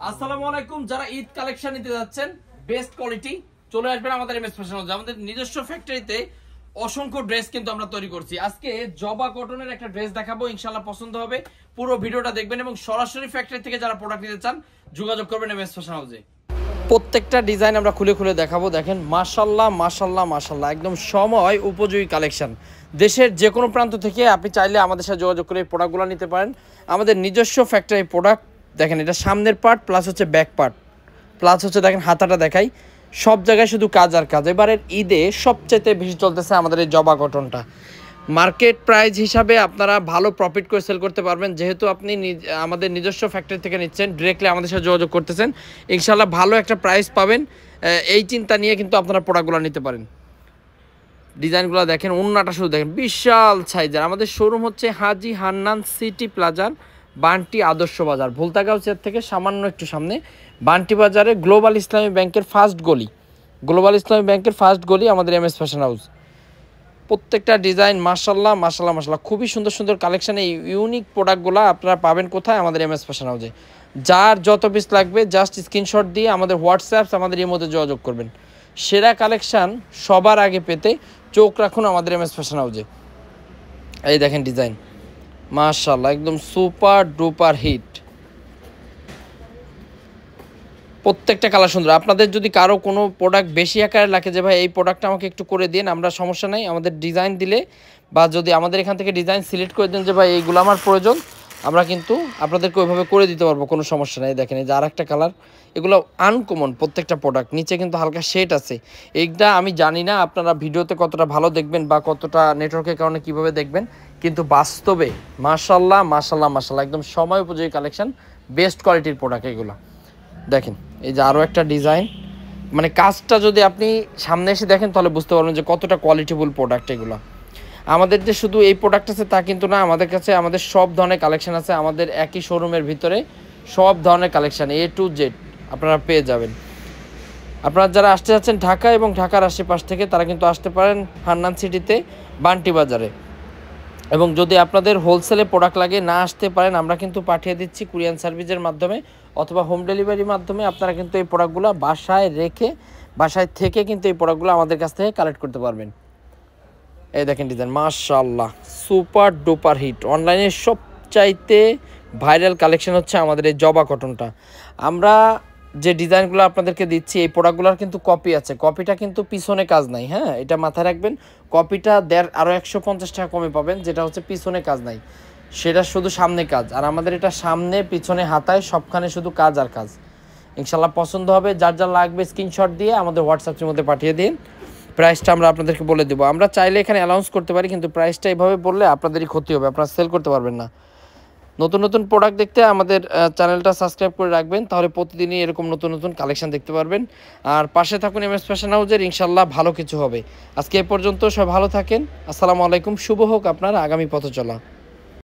আসসালামু আলাইকুম। যারা ঈদ কালেকশন নিতে যাচ্ছেন বেস্ট কোয়ালিটি চলে আসবেন আমাদের এমএস ফ্যাশন হাউসে। আমাদের নিজস্ব ফ্যাক্টরিতে অসংখ্য ড্রেস কিন্তু আমরা তৈরি করছি। আজকে জবা কটনের একটা ড্রেস দেখাবো, ইনশাআল্লাহ পছন্দ হবে। পুরো ভিডিওটা দেখবেন এবং সরাসরি ফ্যাক্টরি থেকে যারা প্রোডাক্ট নিতে চান যোগাযোগ করবেন এমএস ফ্যাশন হাউসে। প্রত্যেকটা ডিজাইন আমরা খুলে খুলে দেখাবো। দেখেন মাশাআল্লাহ মাশাআল্লাহ মাশাআল্লাহ, একদম সময় উপযোগী কালেকশন। দেশের যে কোনো প্রান্ত থেকে আপনি চাইলে আমাদের সাথে যোগাযোগ করে এই প্রোডাক্টগুলো নিতে পারেন। আমাদের নিজস্ব ফ্যাক্টরি প্রোডাক্ট। দেখেন এটা সামনের পার্ট প্লাস হচ্ছে ব্যাক পার্ট প্লাস হচ্ছে দেখেন হাতাটা দেখাই, সব জায়গায় শুধু কাজ আর কাজ। এবারের ঈদে সবচেয়ে বেশি চলতেছে আমাদের এই জবা কটনটা। মার্কেট প্রাইস হিসাবে আপনারা ভালো প্রফিট করে সেল করতে পারবেন, যেহেতু আপনি আমাদের নিজস্ব ফ্যাক্টরি থেকে নিচ্ছেন, ডিরেক্টলি আমাদের সাথে যোগাযোগ করতেছেন, ইনশাআল্লাহ ভালো একটা প্রাইস পাবেন। এই চিন্তা নিয়ে কিন্তু আপনারা প্রোডাক্টগুলো নিতে পারেন। ডিজাইনগুলো দেখেন, ওন্নাটা শুধু দেখেন বিশাল সাইজের। আমাদের শোরুম হচ্ছে হাজি হান্নান সিটি প্লাজার, বান্টি আদর্শ বাজার, ভুলতাগাঁওয়ের থেকে সামান্য একটু সামনে বান্টি বাজারে গ্লোবাল ইসলামী ব্যাংকের ফার্স্ট গলি, গ্লোবাল ইসলামী ব্যাংকের ফার্স্ট গলি আমাদের এমএস ফ্যাশন হাউস। প্রত্যেকটা ডিজাইন মাশাআল্লাহ মাশাআল্লাহ মাশাআল্লাহ, খুবই সুন্দর সুন্দর কালেকশন। এই ইউনিক প্রোডাক্টগুলো আপনারা পাবেন কোথায়? আমাদের এমএস ফ্যাশন হাউসে। যার যত পিস লাগবে জাস্ট স্ক্রিনশট দিয়ে আমাদের হোয়াটসঅ্যাপ আমাদের এর মধ্যে যোগাযোগ করবেন। সেরা কালেকশান সবার আগে পেতে চোখ রাখুন আমাদের এমএস ফ্যাশন হাউসে। এই দেখেন ডিজাইন মাশাআল্লাহ, একদম সুপার ডুপার হিট। প্রত্যেকটা কালার সুন্দর। আপনাদের যদি কারো কোনো প্রোডাক্ট বেশি আকারে লাগে যে ভাই এই প্রোডাক্টটা আমাকে একটু করে দিন, আমরা সমস্যা নাই, আমাদের ডিজাইন দিলে বা যদি আমাদের এখান থেকে ডিজাইন সিলেক্ট করে দেন যে ভাই এইগুলো আমার প্রয়োজন, আমরা কিন্তু আপনাদেরকে ওইভাবে করে দিতে পারবো, কোনো সমস্যা নেই। দেখেন এই যে আর একটা কালার, এগুলো আনকমন প্রত্যেকটা প্রোডাক্ট। নিচে কিন্তু হালকা শেড আছে। এইটা আমি জানি না আপনারা ভিডিওতে কতটা ভালো দেখবেন বা কতটা নেটওয়ার্কের কারণে কিভাবে দেখবেন, কিন্তু বাস্তবে মাশাআল্লাহ মাশাআল্লাহ মাশাআল্লাহ, একদম সময় উপযোগী কালেকশন, বেস্ট কোয়ালিটির প্রোডাক্ট এগুলো। দেখেন এই যে আরও একটা ডিজাইন, মানে কাজটা যদি আপনি সামনে এসে দেখেন তাহলে বুঝতে পারবেন যে কতটা কোয়ালিটিফুল প্রোডাক্ট এগুলো। আমাদের যে শুধু এই প্রোডাক্ট আছে তা কিন্তু না, আমাদের কাছে আমাদের সব ধরনের কালেকশন আছে। আমাদের একই শোরুমের ভিতরে সব ধরনের কালেকশান A to Z আপনারা পেয়ে যাবেন। আপনারা যারা আসতে যাচ্ছেন ঢাকা এবং ঢাকার আশেপাশ থেকে তারা কিন্তু আসতে পারেন হান্নান সিটিতে বান্টি বাজারে। এবং যদি আপনাদের হোলসেলে প্রোডাক্ট লাগে না আসতে পারেন, আমরা কিন্তু পাঠিয়ে দিচ্ছি কুরিয়ান সার্ভিসের মাধ্যমে অথবা হোম ডেলিভারির মাধ্যমে। আপনারা কিন্তু এই প্রোডাক্টগুলো বাসায় রেখে বাসায় থেকে কিন্তু এই প্রোডাক্টগুলো আমাদের কাছ থেকে কালেক্ট করতে পারবেন। এই দেখেন ডিজাইন মাশাআল্লাহ, সুপার ডুপার হিট। অনলাইনে সবচাইতে ভাইরাল কালেকশন হচ্ছে আমাদের এই জবা কটনটা। আমরা যে ডিজাইনগুলো আপনাদেরকে দিচ্ছি এই প্রোডাক্টগুলোর কিন্তু কপি আছে, কপিটা কিন্তু পিছনে কাজ নাই। হ্যাঁ, এটা মাথায় রাখবেন, কপিটা আরও 150 টাকা কমে পাবেন, যেটা হচ্ছে পিছনে কাজ নাই, সেটা শুধু সামনে কাজ। আর আমাদের এটা সামনে পিছনে হাতায় সবখানে শুধু কাজ আর কাজ। ইনশাল্লাহ পছন্দ হবে। যার যা লাগবে স্ক্রিনশট দিয়ে আমাদের হোয়াটসঅ্যাপের মধ্যে পাঠিয়ে দিন। প্রাইসটা আমরা আপনাদেরকে বলে দেবো। আমরা চাইলে এখানে অ্যানাউন্স করতে পারি, কিন্তু প্রাইসটা এইভাবে বললে আপনাদেরই ক্ষতি হবে, আপনারা সেল করতে পারবেন না। নতুন নতুন প্রোডাক্ট দেখতে আমাদের চ্যানেলটা সাবস্ক্রাইব করে রাখবেন, তাহলে প্রতিদিনই এরকম নতুন নতুন কালেকশন দেখতে পারবেন। আর পাশে থাকুন এমএস ফ্যাশন হাউসের, ইনশাল্লাহ ভালো কিছু হবে। আজকে এ পর্যন্ত, সব ভালো থাকেন। আসসালামু আলাইকুম। শুভ হোক আপনার আগামী পথ চলা।